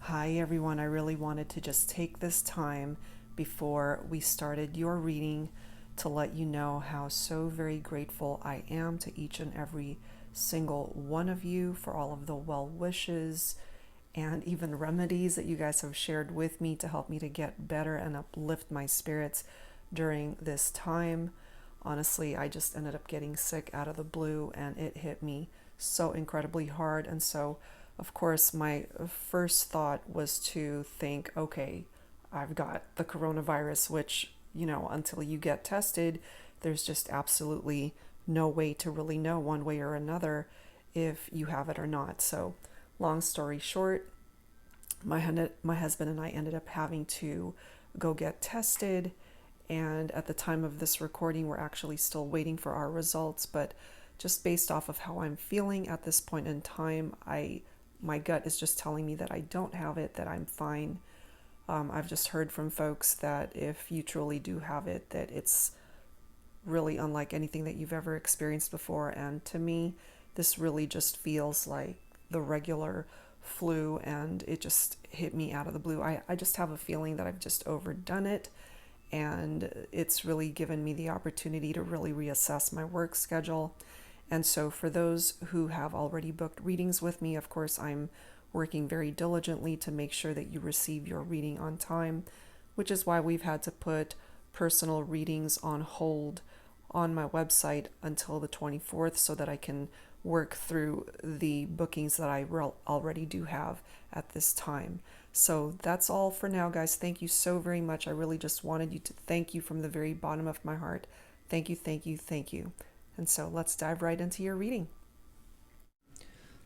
Hi everyone, I really wanted to just take this time before we started your reading to let you know how so very grateful I am to each and every single one of you for all of the well wishes and even remedies that you guys have shared with me to help me to get better and uplift my spirits during this time. Honestly, I just ended up getting sick out of the blue and it hit me so incredibly hard. And so, of course, my first thought was to think, okay, I've got the coronavirus, which, until you get tested, there's just absolutely no way to really know one way or another if you have it or not. So, long story short, my husband and I ended up having to go get tested. And at the time of this recording, we're actually still waiting for our results. But just based off of how I'm feeling at this point in time, my gut is just telling me that I don't have it, that I'm fine. I've just heard from folks that if you truly do have it, that it's really unlike anything that you've ever experienced before. And to me, this really just feels like the regular flu, and it just hit me out of the blue. I just have a feeling that I've just overdone it, and it's really given me the opportunity to really reassess my work schedule. And so for those who have already booked readings with me, of course, I'm working very diligently to make sure that you receive your reading on time, which is why we've had to put personal readings on hold on my website until the 24th so that I can work through the bookings that I already do have at this time. So that's all for now, guys. Thank you so very much. I really just wanted you to thank you from the very bottom of my heart. Thank you, thank you, thank you. And so let's dive right into your reading.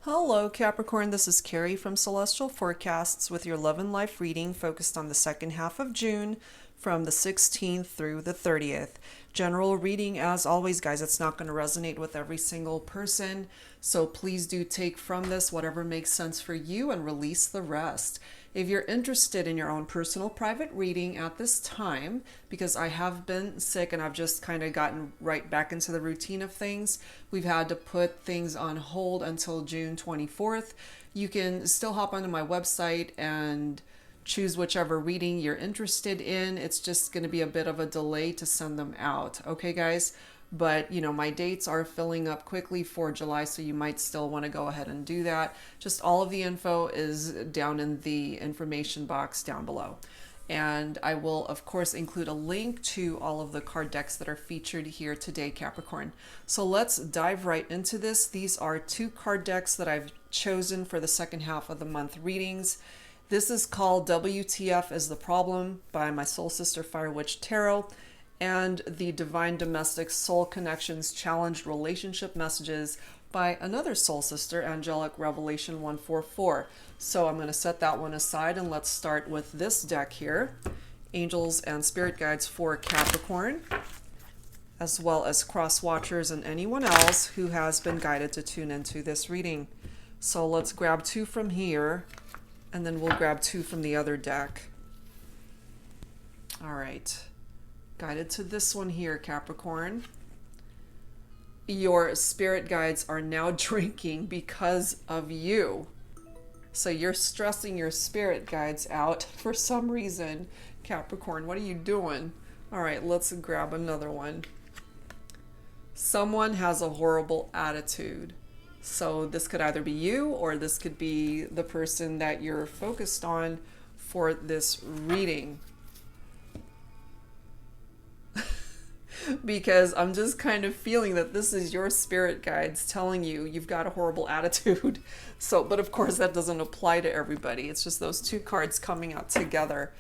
Hello, Capricorn. This is Carrie from Celestial Forecasts with your love and life reading focused on the second half of June from the 16th through the 30th. General reading, as always, guys, it's not going to resonate with every single person. So please do take from this whatever makes sense for you and release the rest. If you're interested in your own personal private reading at this time, because I have been sick and I've just kind of gotten right back into the routine of things, we've had to put things on hold until June 24th. You can still hop onto my website and choose whichever reading you're interested in. It's just going to be a bit of a delay to send them out. Okay, guys? But, my dates are filling up quickly for July, so you might still want to go ahead and do that. Just all of the info is down in the information box down below. And I will, of course, include a link to all of the card decks that are featured here today, Capricorn. So let's dive right into this. These are 2 card decks that I've chosen for the second half of the month readings. This is called WTF is the Problem by my soul sister Fire Witch Tarot, and the Divine Domestic Soul Connections Challenged Relationship Messages by another soul sister, Angelic Revelation 144. So I'm going to set that one aside and let's start with this deck here. Angels and Spirit Guides for Capricorn, as well as cross watchers and anyone else who has been guided to tune into this reading. So let's grab 2 from here, and then we'll grab 2 from the other deck. All right. Guided to this one here, Capricorn. Your spirit guides are now drinking because of you. So you're stressing your spirit guides out for some reason. Capricorn, what are you doing? All right, let's grab another one. Someone has a horrible attitude. So this could either be you or this could be the person that you're focused on for this reading. Because I'm just kind of feeling that this is your spirit guides telling you you've got a horrible attitude. So, but of course that doesn't apply to everybody. It's just those 2 cards coming out together.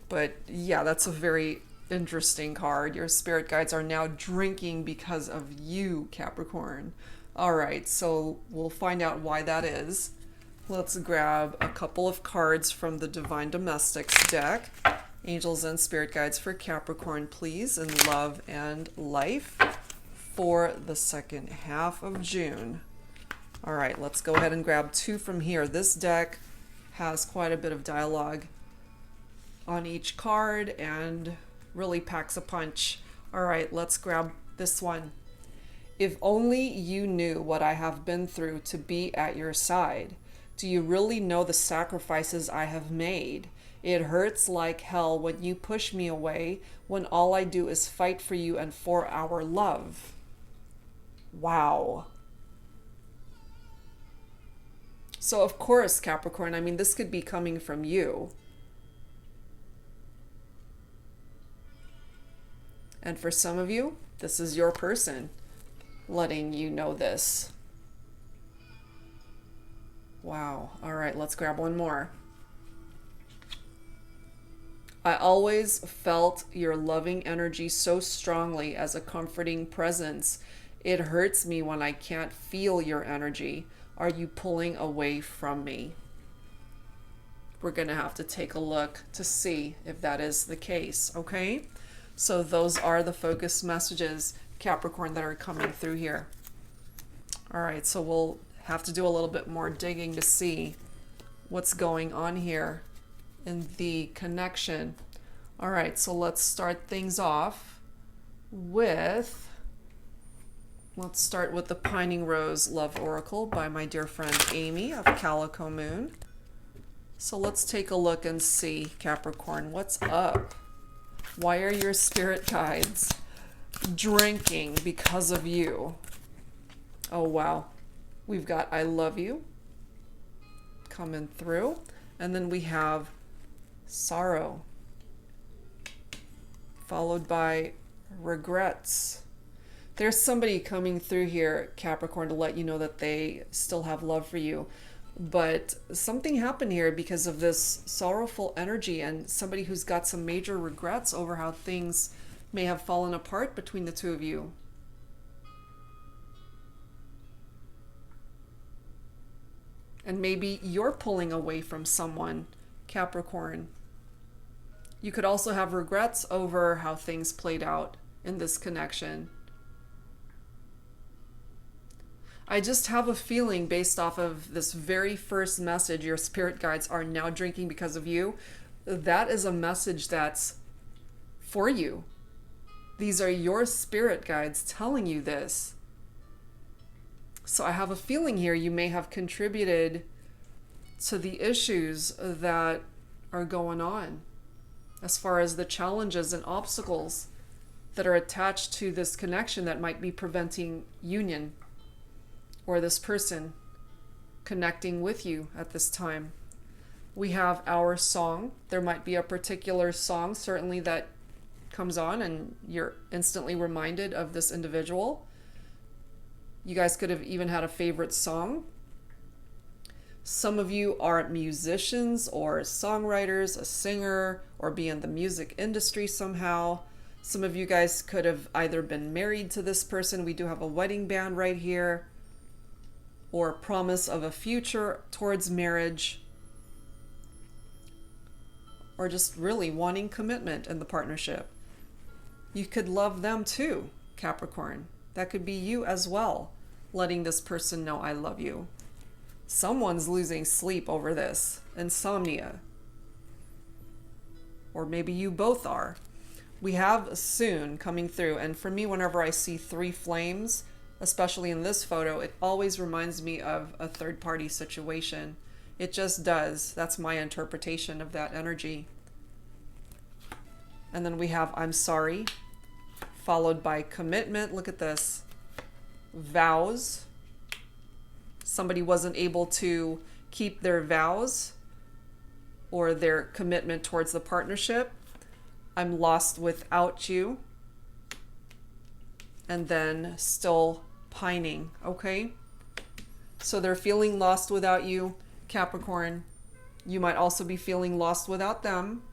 But yeah, that's a very interesting card. Your spirit guides are now drinking because of you, Capricorn. All right, so we'll find out why that is. Let's grab a couple of cards from the Divine Domestics deck. Angels and Spirit Guides for Capricorn, please, in love and life for the second half of June. All right, let's go ahead and grab 2 from here. This deck has quite a bit of dialogue on each card and really packs a punch. All right, let's grab this one. If only you knew what I have been through to be at your side, Do you really know the sacrifices I have made? It hurts like hell when you push me away, when all I do is fight for you and for our love. Wow. So of course, Capricorn, I mean, this could be coming from you. And for some of you, this is your person letting you know this. Wow. All right, let's grab one more. I always felt your loving energy so strongly as a comforting presence. It hurts me when I can't feel your energy. Are you pulling away from me? We're going to have to take a look to see if that is the case, okay? So those are the focus messages, Capricorn, that are coming through here. All right, so we'll have to do a little bit more digging to see what's going on here in the connection. All right, so let's start things off with, let's start with the Pining Rose Love Oracle by my dear friend Amy of Calico Moon. So let's take a look and see, Capricorn, what's up? Why are your spirit guides drinking because of you? Oh, wow. We've got I love you coming through. And then we have sorrow, followed by regrets. There's somebody coming through here, Capricorn, to let you know that they still have love for you. But something happened here because of this sorrowful energy and somebody who's got some major regrets over how things may have fallen apart between the two of you. And maybe you're pulling away from someone, Capricorn. You could also have regrets over how things played out in this connection. I just have a feeling based off of this very first message, your spirit guides are now drinking because of you. That is a message that's for you. These are your spirit guides telling you this. So I have a feeling here you may have contributed to the issues that are going on as far as the challenges and obstacles that are attached to this connection that might be preventing union or this person connecting with you at this time. We have our song. There might be a particular song certainly that comes on and you're instantly reminded of this individual. You guys could have even had a favorite song. Some of you are musicians or songwriters, a singer, or be in the music industry somehow. Some of you guys could have either been married to this person. We do have a wedding band right here. Or promise of a future towards marriage. Or just really wanting commitment in the partnership. You could love them too, Capricorn. That could be you as well, letting this person know I love you. Someone's losing sleep over this. Insomnia. Or maybe you both are. We have soon coming through. And for me, whenever I see 3 flames, especially in this photo, it always reminds me of a third-party situation. It just does. That's my interpretation of that energy. And then we have I'm sorry, followed by commitment. Look at this. Vows. Somebody wasn't able to keep their vows or their commitment towards the partnership. I'm lost without you. And then still pining, okay? So they're feeling lost without you, Capricorn. You might also be feeling lost without them.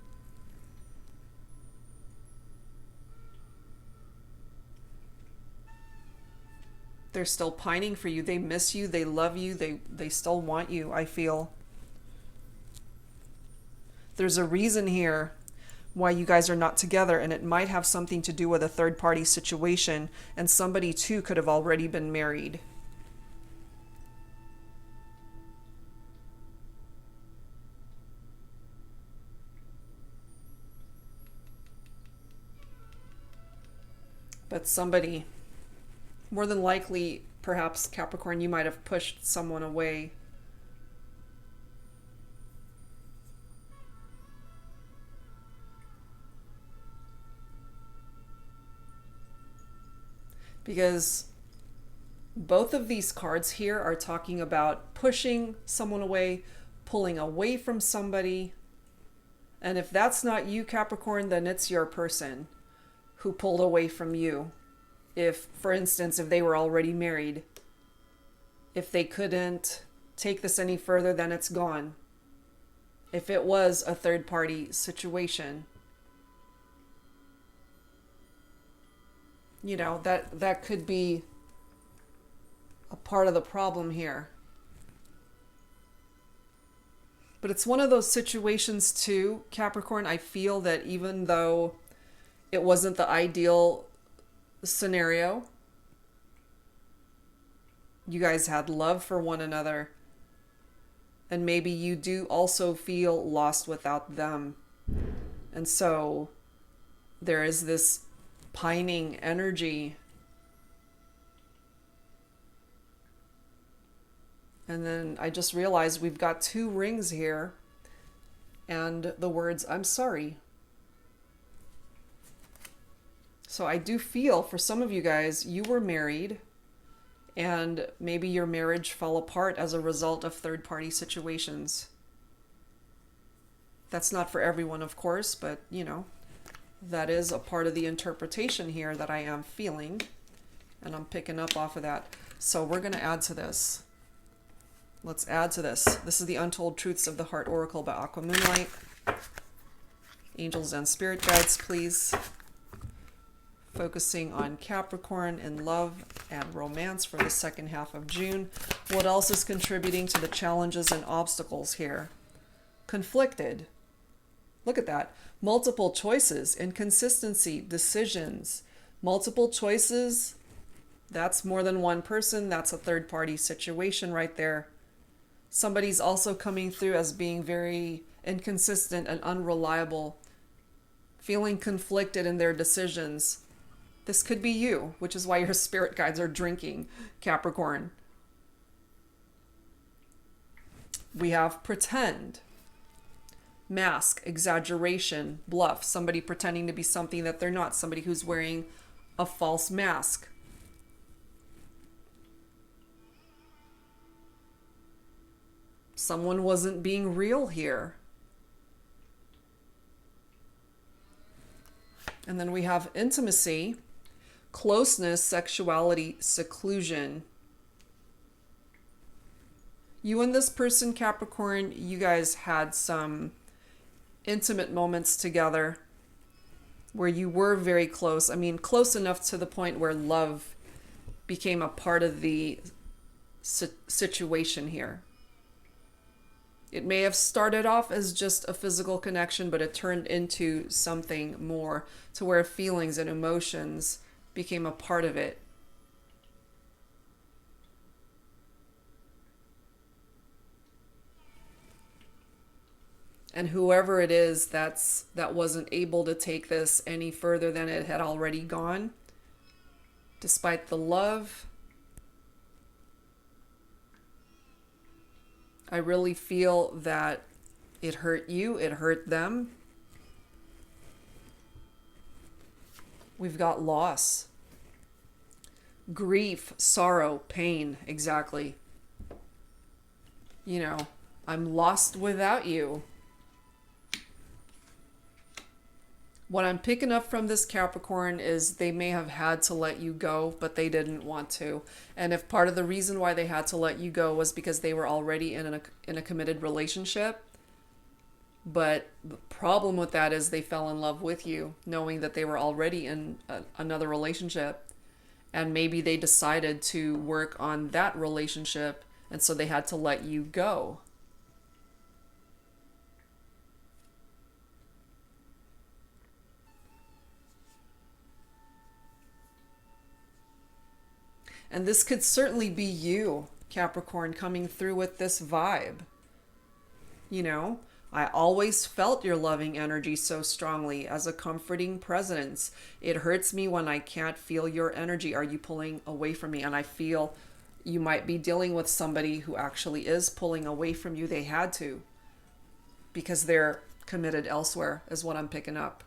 They're still pining for you. They miss you. They love you. They still want you, I feel. There's a reason here why you guys are not together, and it might have something to do with a third-party situation, and somebody too could have already been married. But somebody, more than likely, perhaps Capricorn, you might have pushed someone away Because both of these cards here are talking about pushing someone away, pulling away from somebody. And if that's not you, Capricorn, then it's your person who pulled away from you. If, for instance, if they were already married, if they couldn't take this any further, then it's gone. If it was a third-party situation, you know, that could be a part of the problem here. But it's one of those situations too, Capricorn. I feel that even though it wasn't the ideal scenario, you guys had love for one another. And maybe you do also feel lost without them. And so there is this pining energy. And then I just realized we've got 2 rings here and the words, I'm sorry. So I do feel for some of you guys, you were married and maybe your marriage fell apart as a result of third-party situations. That's not for everyone, of course, but you know, that is a part of the interpretation here that I am feeling, and I'm picking up off of that. So we're going to add to this. Let's add to this. This is the Untold Truths of the Heart Oracle by Aquamoonlight. Angels and spirit guides, please. Focusing on Capricorn and love and romance for the second half of June. What else is contributing to the challenges and obstacles here? Conflicted. Look at that. Multiple choices, inconsistency, decisions. Multiple choices. That's more than one person. That's a third-party situation right there. Somebody's also coming through as being very inconsistent and unreliable, feeling conflicted in their decisions. This could be you, which is why your spirit guides are drinking, Capricorn. We have pretend, mask, exaggeration, bluff, somebody pretending to be something that they're not, somebody who's wearing a false mask. Someone wasn't being real here. And then we have intimacy, closeness, sexuality, seclusion. You and this person, Capricorn, you guys had some intimate moments together where you were very close. I mean, close enough to the point where love became a part of the situation here. It may have started off as just a physical connection, but it turned into something more, to where feelings and emotions became a part of it. And whoever it is that wasn't able to take this any further than it had already gone, despite the love, I really feel that it hurt you, it hurt them. We've got loss, grief, sorrow, pain, exactly. You know, I'm lost without you. What I'm picking up from this, Capricorn, is they may have had to let you go, but they didn't want to. And if part of the reason why they had to let you go was because they were already in a committed relationship, but the problem with that is they fell in love with you, knowing that they were already in another relationship. And maybe they decided to work on that relationship, and so they had to let you go. And this could certainly be you, Capricorn, coming through with this vibe. You know, I always felt your loving energy so strongly as a comforting presence. It hurts me when I can't feel your energy. Are you pulling away from me? And I feel you might be dealing with somebody who actually is pulling away from you. They had to, because they're committed elsewhere, is what I'm picking up.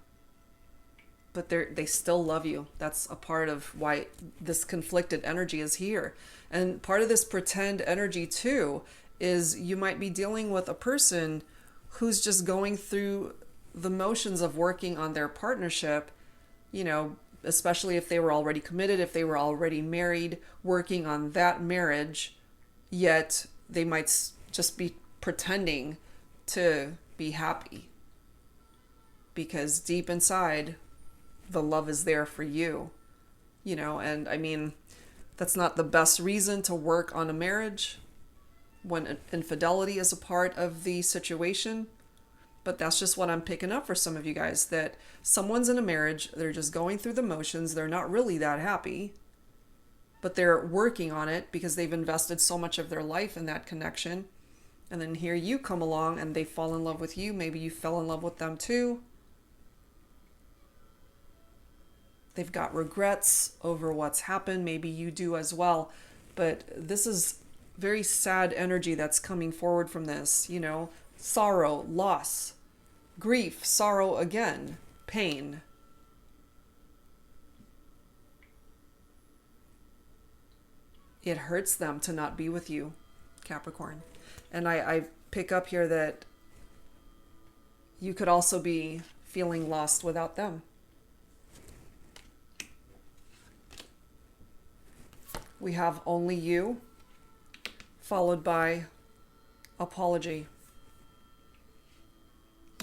but they still love you. That's a part of why this conflicted energy is here. And part of this pretend energy too is you might be dealing with a person who's just going through the motions of working on their partnership, you know, especially if they were already committed, if they were already married, working on that marriage, yet they might just be pretending to be happy because deep inside the love is there for you, you know. And I mean, that's not the best reason to work on a marriage when infidelity is a part of the situation, but that's just what I'm picking up for some of you guys, that someone's in a marriage, they're just going through the motions, they're not really that happy, but they're working on it because they've invested so much of their life in that connection. And then here you come along and they fall in love with you. Maybe you fell in love with them too. They've got regrets over what's happened. Maybe you do as well. But this is very sad energy that's coming forward from this, you know, sorrow, loss, grief, sorrow again, pain. It hurts them to not be with you, Capricorn. And I pick up here that you could also be feeling lost without them. We have only you, followed by apology.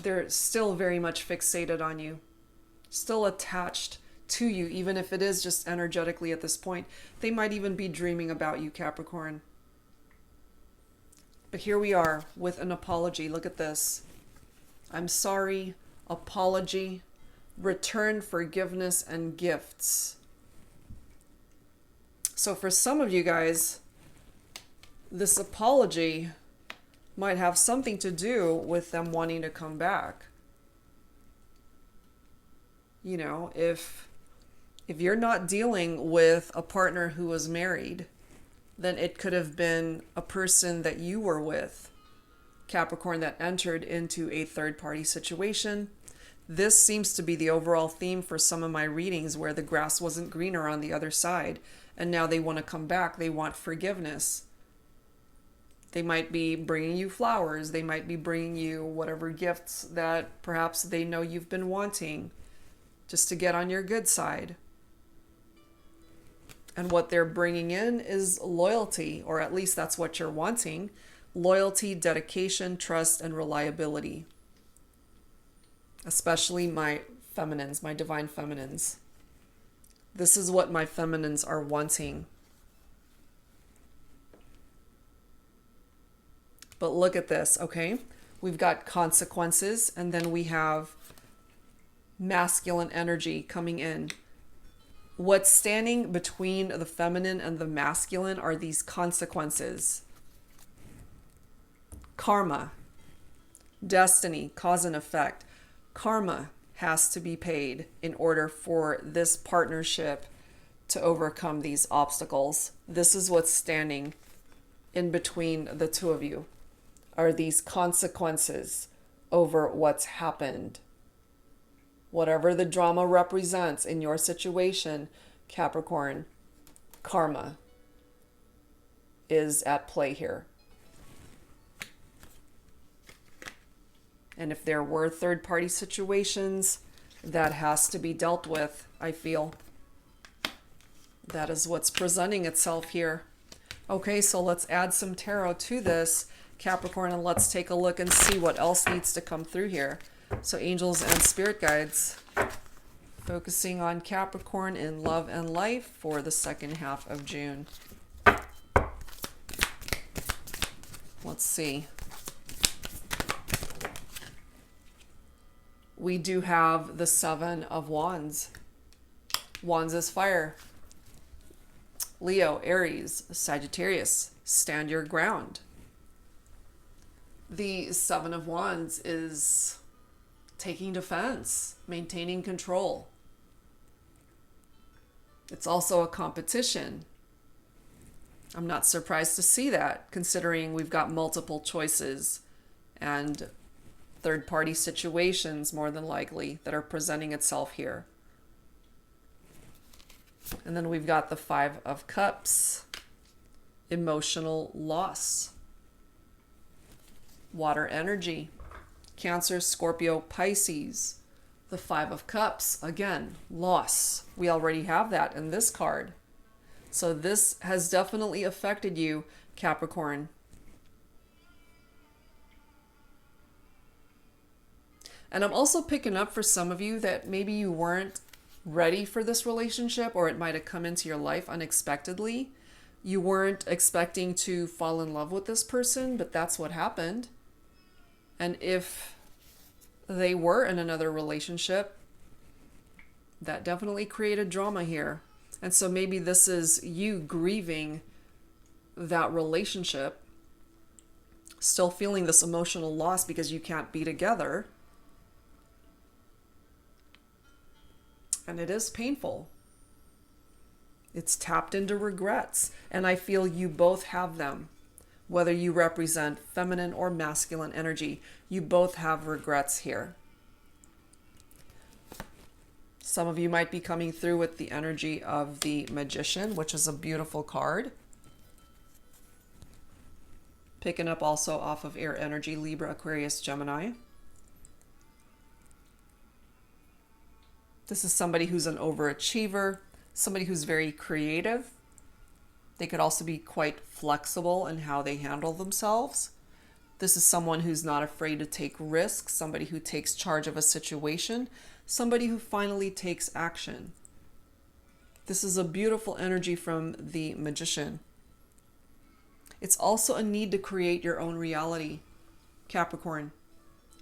They're still very much fixated on you, still attached to you, even if it is just energetically at this point. They might even be dreaming about you, Capricorn. But here we are with an apology. Look at this. I'm sorry, apology, return forgiveness and gifts. So for some of you guys, this apology might have something to do with them wanting to come back. You know, if you're not dealing with a partner who was married, then it could have been a person that you were with, Capricorn, that entered into a third-party situation. This seems to be the overall theme for some of my readings, where the grass wasn't greener on the other side, and now they want to come back. They want forgiveness. They might be bringing you flowers. They might be bringing you whatever gifts that perhaps they know you've been wanting, just to get on your good side. And what they're bringing in is loyalty, or at least that's what you're wanting. Loyalty, dedication, trust, and reliability. Especially my feminines, my divine feminines. This is what my feminines are wanting. But look at this, okay? We've got consequences, and then we have masculine energy coming in. What's standing between the feminine and the masculine are these consequences. Karma, destiny, cause and effect. Karma has to be paid in order for this partnership to overcome these obstacles. This is what's standing in between the two of you, are these consequences over what's happened. Whatever the drama represents in your situation, Capricorn, karma is at play here. And if there were third-party situations, that has to be dealt with, I feel. That is what's presenting itself here. Okay, so let's add some tarot to this, Capricorn, and let's take a look and see what else needs to come through here. So angels and spirit guides, focusing on Capricorn in love and life for the second half of June. Let's see. We do have the Seven of Wands. Wands is fire. Leo, Aries, Sagittarius, stand your ground. The Seven of Wands is taking defense, maintaining control. It's also a competition. I'm not surprised to see that, considering we've got multiple choices and third-party situations, more than likely, that are presenting itself here. And then we've got the Five of Cups, emotional loss, water energy, Cancer, Scorpio, Pisces. The Five of Cups, again, loss. We already have that in this card. So this has definitely affected you, Capricorn. And I'm also picking up for some of you that maybe you weren't ready for this relationship, or it might have come into your life unexpectedly. You weren't expecting to fall in love with this person, but that's what happened. And if they were in another relationship, that definitely created drama here. And so maybe this is you grieving that relationship, still feeling this emotional loss because you can't be together. And it is painful. It's tapped into regrets. And I feel you both have them. Whether you represent feminine or masculine energy, you both have regrets here. Some of you might be coming through with the energy of the Magician, which is a beautiful card. Picking up also off of air energy, Libra, Aquarius, Gemini. This is somebody who's an overachiever, somebody who's very creative. They could also be quite flexible in how they handle themselves. This is someone who's not afraid to take risks, somebody who takes charge of a situation, somebody who finally takes action. This is a beautiful energy from the Magician. It's also a need to create your own reality, Capricorn,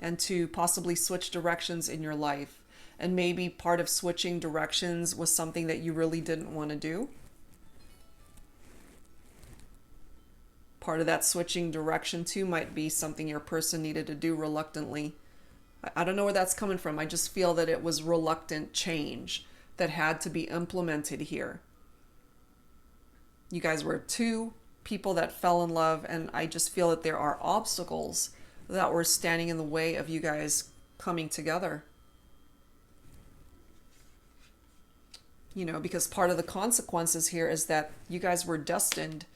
and to possibly switch directions in your life. And maybe part of switching directions was something that you really didn't want to do. Part of that switching direction too might be something your person needed to do reluctantly. I don't know where that's coming from. I just feel that it was reluctant change that had to be implemented here. You guys were two people that fell in love, and I just feel that there are obstacles that were standing in the way of you guys coming together. You know, because part of the consequences here is that you guys were destined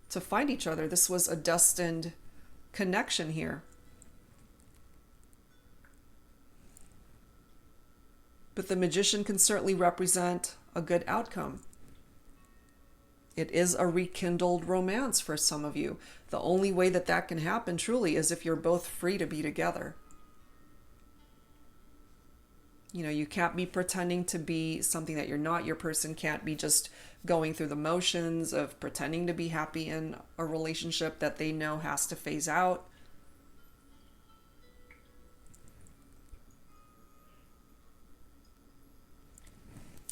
to find each other. This was a destined connection here. But the Magician can certainly represent a good outcome. It is a rekindled romance for some of you. The only way that that can happen truly is if you're both free to be together. You know, you can't be pretending to be something that you're not. Your person can't be just going through the motions of pretending to be happy in a relationship that they know has to phase out.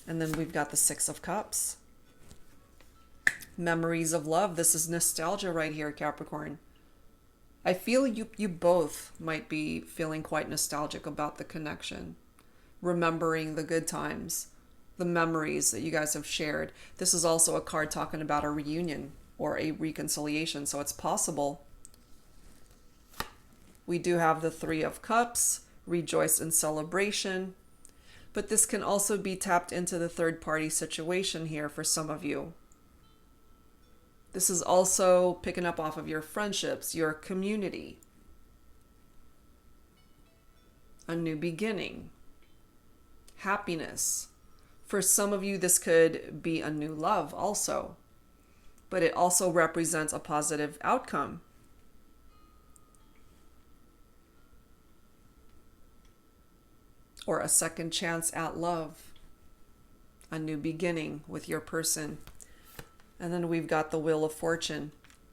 And then we've got the Six of Cups. Memories of love. This is nostalgia right here, Capricorn. I feel you both might be feeling quite nostalgic about the connection. Remembering the good times, the memories that you guys have shared. This is also a card talking about a reunion or a reconciliation, so it's possible. We do have the Three of Cups, rejoice in celebration, but this can also be tapped into the third-party situation here for some of you. This is also picking up off of your friendships, your community. A new beginning. Happiness. For some of you, this could be a new love also, but it also represents a positive outcome. Or a second chance at love. A new beginning with your person. And then we've got the Wheel of Fortune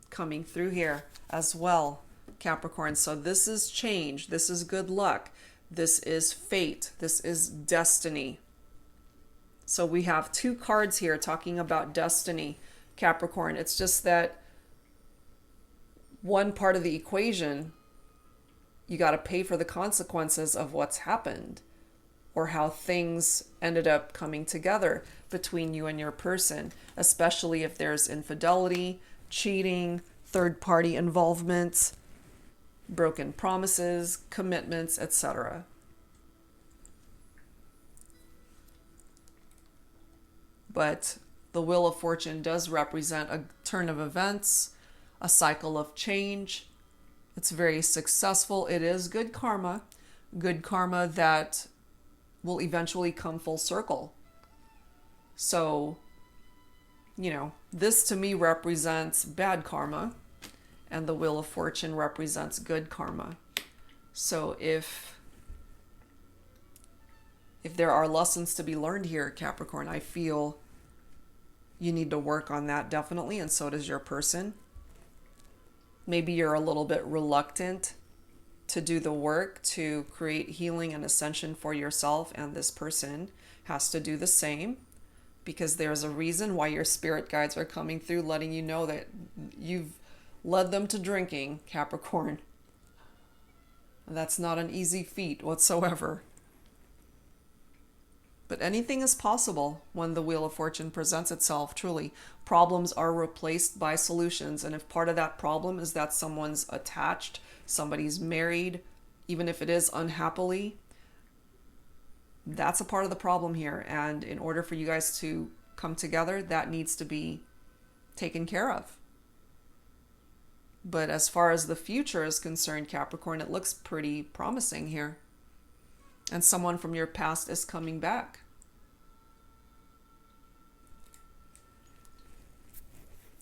coming through here as well, Capricorn. So this is change. This is good luck. This is fate. This is destiny. So we have two cards here talking about destiny, Capricorn. It's just that one part of the equation, you got to pay for the consequences of what's happened or how things ended up coming together between you and your person, especially if there's infidelity, cheating, third-party involvement, broken promises, commitments, etc. but the Wheel of Fortune does represent a turn of events, a cycle of change. It's very successful. It is good karma that will eventually come full circle. So, this to me represents bad karma, and the Wheel of Fortune represents good karma. So if there are lessons to be learned here, Capricorn, I feel you need to work on that definitely, and so does your person. Maybe you're a little bit reluctant to do the work to create healing and ascension for yourself, and this person has to do the same, because there's a reason why your spirit guides are coming through, letting you know that you've led them to drinking, Capricorn. That's not an easy feat whatsoever. But anything is possible when the Wheel of Fortune presents itself, truly. Problems are replaced by solutions. And if part of that problem is that someone's attached, somebody's married, even if it is unhappily, that's a part of the problem here. And in order for you guys to come together, that needs to be taken care of. But as far as the future is concerned, Capricorn, it looks pretty promising here. And someone from your past is coming back.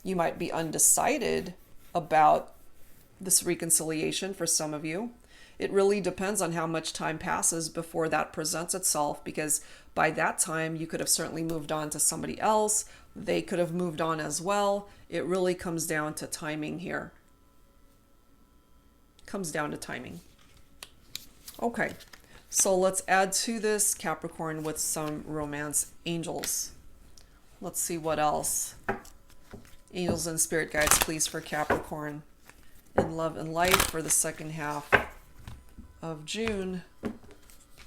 You might be undecided about this reconciliation for some of you. It really depends on how much time passes before that presents itself, because by that time you could have certainly moved on to somebody else. They could have moved on as well. It really comes down to timing here. Comes down to timing. Okay. So let's add to this, Capricorn, with some romance angels. Let's see what else. Angels and spirit guides, please, for Capricorn in love and life for the second half of June.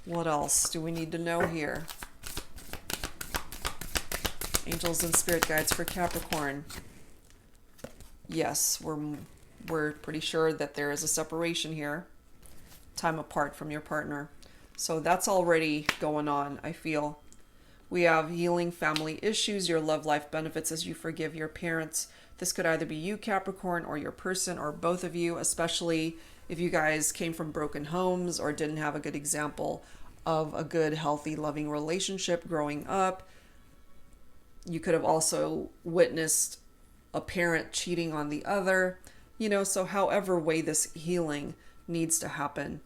What else do we need to know here? Angels and spirit guides for Capricorn. Yes, we're pretty sure that there is a separation here. Time apart from your partner. So that's already going on, I feel. We have healing family issues. Your love life benefits as you forgive your parents. This could either be you, Capricorn, or your person, or both of you, especially if you guys came from broken homes or didn't have a good example of a good, healthy, loving relationship growing up. You could have also witnessed a parent cheating on the other. So however way this healing needs to happen.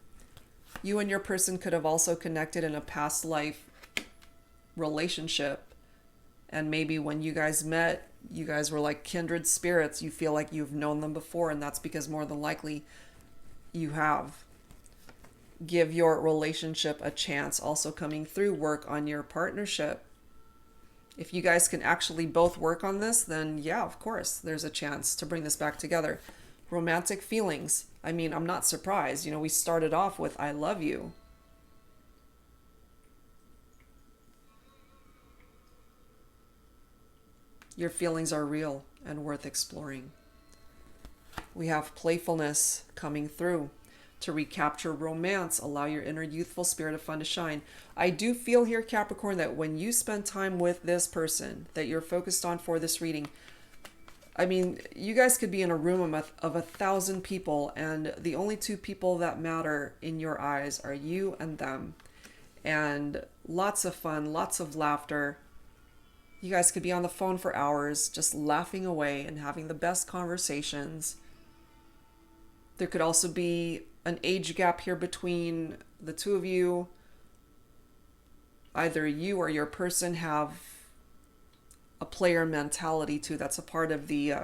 You and your person could have also connected in a past life relationship. And maybe when you guys met, you guys were like kindred spirits. You feel like you've known them before, and that's because more than likely you have. Give your relationship a chance. Also coming through, work on your partnership. If you guys can actually both work on this, then yeah, of course, there's a chance to bring this back together. Romantic feelings. I mean, I'm not surprised. We started off with I love you. Your feelings are real and worth exploring. We have playfulness coming through. To recapture romance, allow your inner youthful spirit of fun to shine. I do feel here, Capricorn, that when you spend time with this person that you're focused on for this reading, I mean, you guys could be in a room of 1,000 people, and the only two people that matter in your eyes are you and them. And lots of fun, lots of laughter. You guys could be on the phone for hours, just laughing away and having the best conversations. There could also be an age gap here between the two of you. Either you or your person have a player mentality too. That's a part of the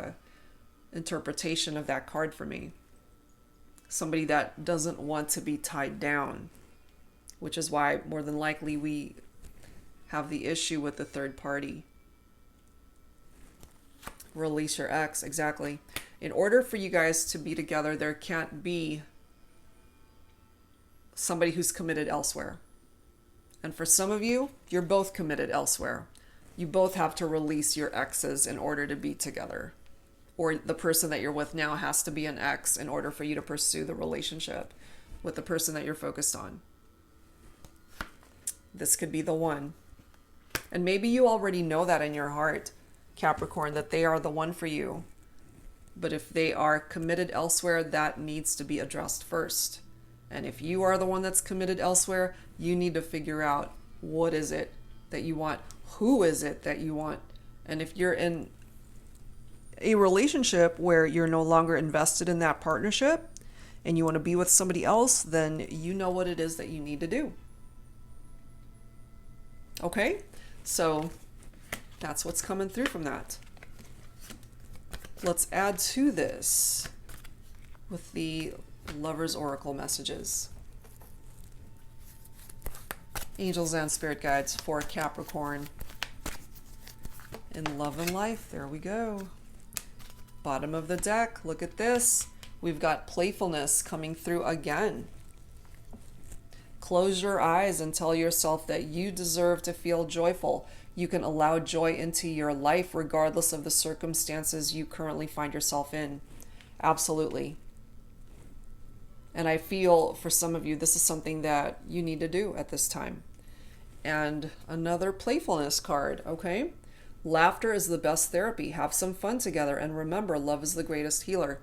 interpretation of that card for me. Somebody that doesn't want to be tied down, which is why more than likely we have the issue with the third party. Release your ex, exactly. In order for you guys to be together, there can't be somebody who's committed elsewhere. And for some of you, you're both committed elsewhere. You both have to release your exes in order to be together. Or the person that you're with now has to be an ex in order for you to pursue the relationship with the person that you're focused on. This could be the one. And maybe you already know that in your heart, Capricorn, that they are the one for you. But if they are committed elsewhere, that needs to be addressed first. And if you are the one that's committed elsewhere, you need to figure out, what is it that you want? Who is it that you want? And if you're in a relationship where you're no longer invested in that partnership and you want to be with somebody else, then you know what it is that you need to do. Okay? So that's what's coming through from that. Let's add to this with the Lover's Oracle messages. Angels and spirit guides for Capricorn in love and life. There we go. Bottom of the deck. Look at this. We've got playfulness coming through again. Close your eyes and tell yourself that you deserve to feel joyful. You can allow joy into your life regardless of the circumstances you currently find yourself in. Absolutely. And I feel for some of you, this is something that you need to do at this time. And another playfulness card, okay? Laughter is the best therapy. Have some fun together. And remember, love is the greatest healer.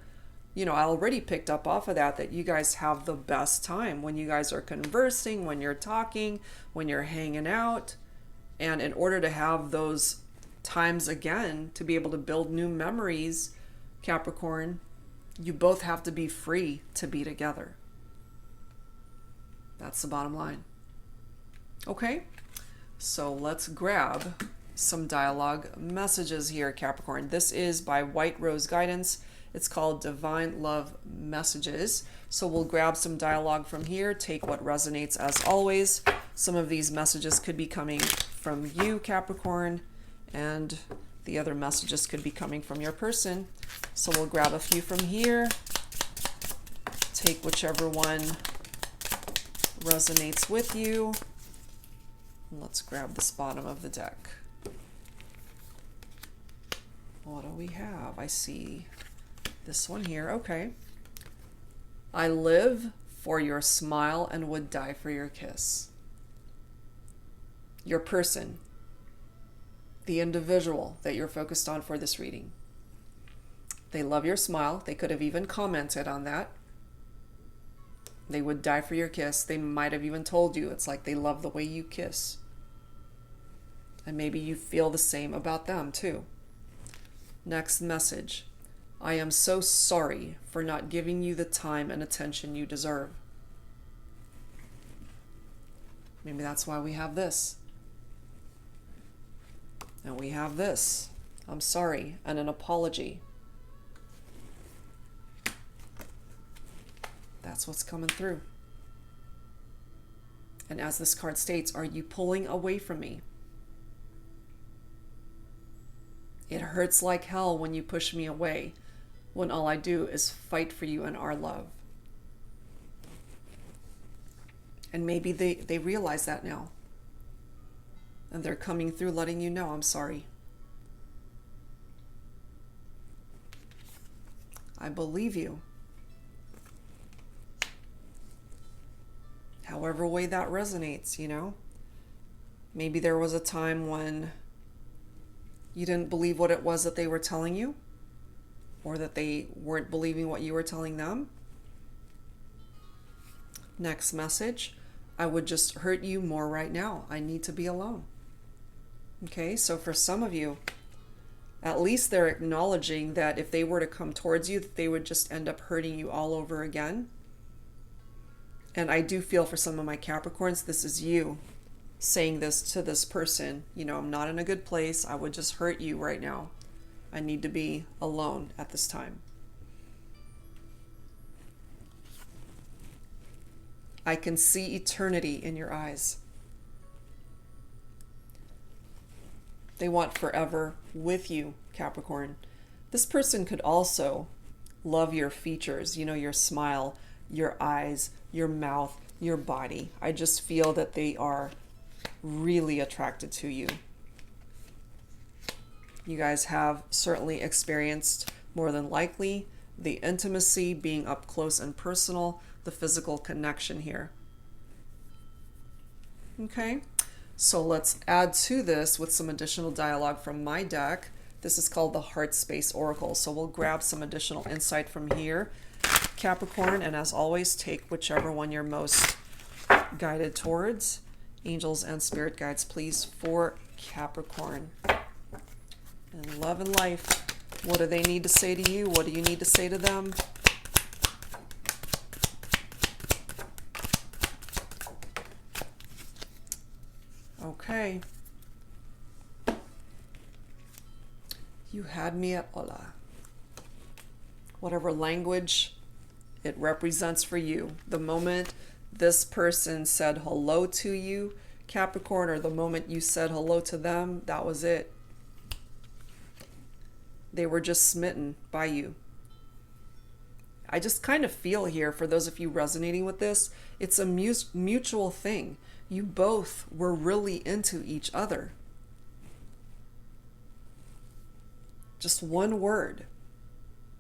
You know, I already picked up off of that you guys have the best time when you guys are conversing, when you're talking, when you're hanging out. And in order to have those times again, to be able to build new memories, Capricorn, you both have to be free to be together. That's the bottom line. Okay, so let's grab some dialogue messages here, Capricorn. This is by White Rose Guidance. It's called Divine Love Messages. So we'll grab some dialogue from here, take what resonates as always. Some of these messages could be coming from you, Capricorn, and the other messages could be coming from your person. So we'll grab a few from here, take whichever one resonates with you. Let's grab this bottom of the deck. What do we have? I see this one here. Okay. I live for your smile and would die for your kiss. Your person, the individual that you're focused on for this reading. They love your smile. They could have even commented on that. They would die for your kiss. They might have even told you it's like they love the way you kiss. And maybe you feel the same about them too. Next message. I am so sorry for not giving you the time and attention you deserve. Maybe that's why we have this. And we have this. I'm sorry, and an apology. That's what's coming through. And as this card states, are you pulling away from me? It hurts like hell when you push me away, when all I do is fight for you and our love. And maybe they realize that now. And they're coming through letting you know, I'm sorry. I believe you. However way that resonates, you know. Maybe there was a time when you didn't believe what it was that they were telling you, or that they weren't believing what you were telling them. Next message. I would just hurt you more right now. I need to be alone. Okay, so for some of you, at least they're acknowledging that if they were to come towards you, that they would just end up hurting you all over again. And I do feel for some of my Capricorns, this is you saying this to this person. You know, I'm not in a good place. I would just hurt you right now. I need to be alone at this time. I can see eternity in your eyes. They want forever with you, Capricorn. This person could also love your features, you know, your smile, your eyes, your mouth, your body. I just feel that they are really attracted to you. You guys have certainly experienced, more than likely, the intimacy, being up close and personal, the physical connection here. Okay, So let's add to this with some additional dialogue from my deck. This is called the HeartSpace Oracle. So we'll grab some additional insight from here, Capricorn, and as always, take whichever one you're most guided towards. Angels and spirit guides, please, for Capricorn. In love and life, what do they need to say to you? What do you need to say to them? Okay. You had me at hola. Whatever language it represents for you. The moment this person said hello to you, Capricorn, or the moment you said hello to them, that was it. They were just smitten by you. I just kind of feel here, for those of you resonating with this, it's a mutual thing. You both were really into each other. Just one word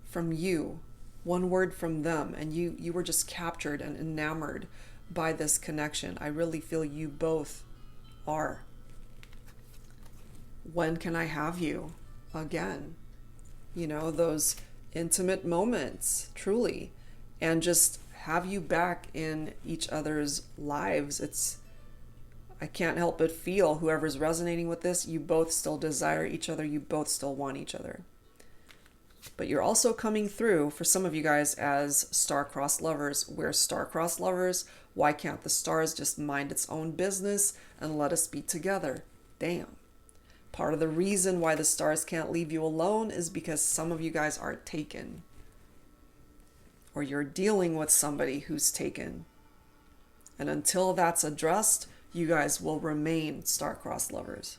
from you, one word from them, and you were just captured and enamored by this connection. I really feel you both are. When can I have you again? You know, those intimate moments, truly, and just have you back in each other's lives. I can't help but feel, whoever's resonating with this, you both still desire each other, you both still want each other. But you're also coming through, for some of you guys, as star-crossed lovers. We're star-crossed lovers. Why can't the stars just mind its own business and let us be together? Damn. Part of the reason why the stars can't leave you alone is because some of you guys are taken. Or you're dealing with somebody who's taken. And until that's addressed, you guys will remain star-crossed lovers.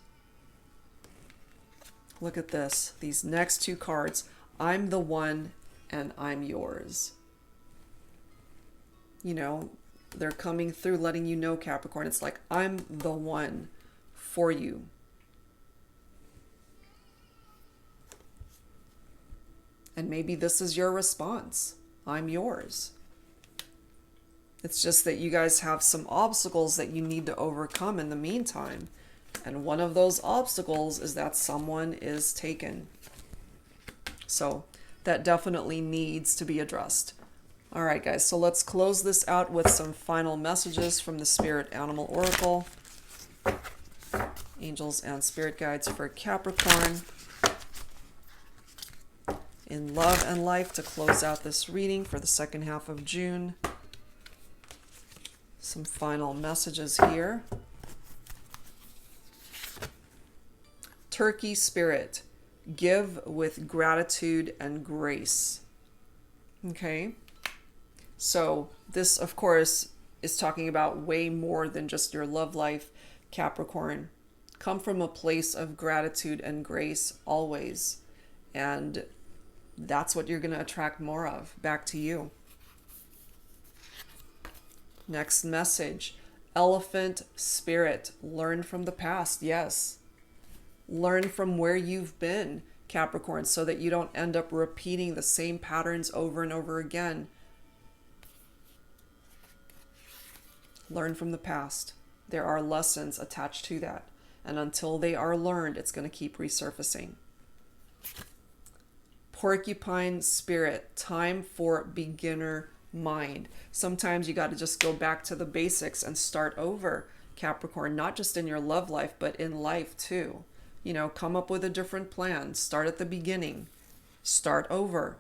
Look at this. These next two cards. I'm the one and I'm yours. You know, they're coming through letting you know, Capricorn. It's like, I'm the one for you. And maybe this is your response. I'm yours. It's just that you guys have some obstacles that you need to overcome in the meantime. And one of those obstacles is that someone is taken. So that definitely needs to be addressed. All right, guys, so let's close this out with some final messages from the Spirit Animal Oracle. Angels and spirit guides for Capricorn. In love and life, to close out this reading for the second half of June. Some final messages here. Turkey spirit, give with gratitude and grace. Okay, so this, of course, is talking about way more than just your love life, Capricorn. Come from a place of gratitude and grace always, and that's what you're going to attract more of back to you. Next message, elephant spirit, learn from the past. Yes, learn from where you've been, Capricorn, so that you don't end up repeating the same patterns over and over again. Learn from the past. There are lessons attached to that, and until they are learned, it's going to keep resurfacing. Porcupine spirit, time for beginner mind. Sometimes you got to just go back to the basics and start over, Capricorn, not just in your love life, but in life too. You know, come up with a different plan. Start at the beginning. Start over.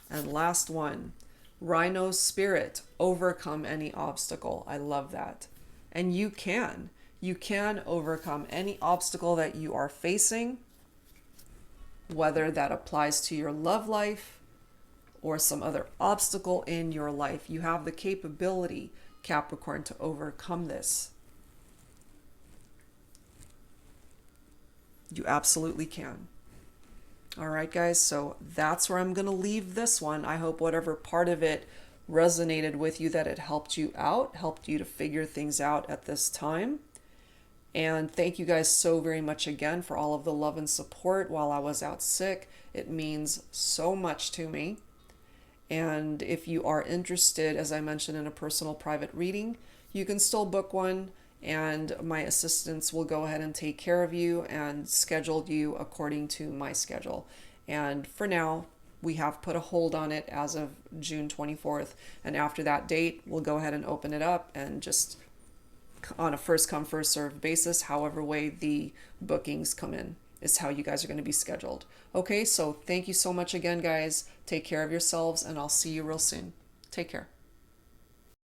And last one, Rhino spirit, overcome any obstacle. I love that. And you can. You can overcome any obstacle that you are facing, whether that applies to your love life or some other obstacle in your life. You have the capability, Capricorn, to overcome this. You absolutely can. All right, guys, so that's where I'm going to leave this one. I hope whatever part of it resonated with you, that it helped you out, helped you to figure things out at this time. And thank you guys so very much again for all of the love and support while I was out sick. It means so much to me. And if you are interested, as I mentioned, in a personal private reading, you can still book one. and my assistants will go ahead and take care of you and schedule you according to my schedule. And for now, we have put a hold on it as of June 24th. And after that date, we'll go ahead and open it up, and just on a first come, first served basis, however way the bookings come in is how you guys are going to be scheduled. Okay, so thank you so much again, guys. Take care of yourselves, and I'll see you real soon. Take care.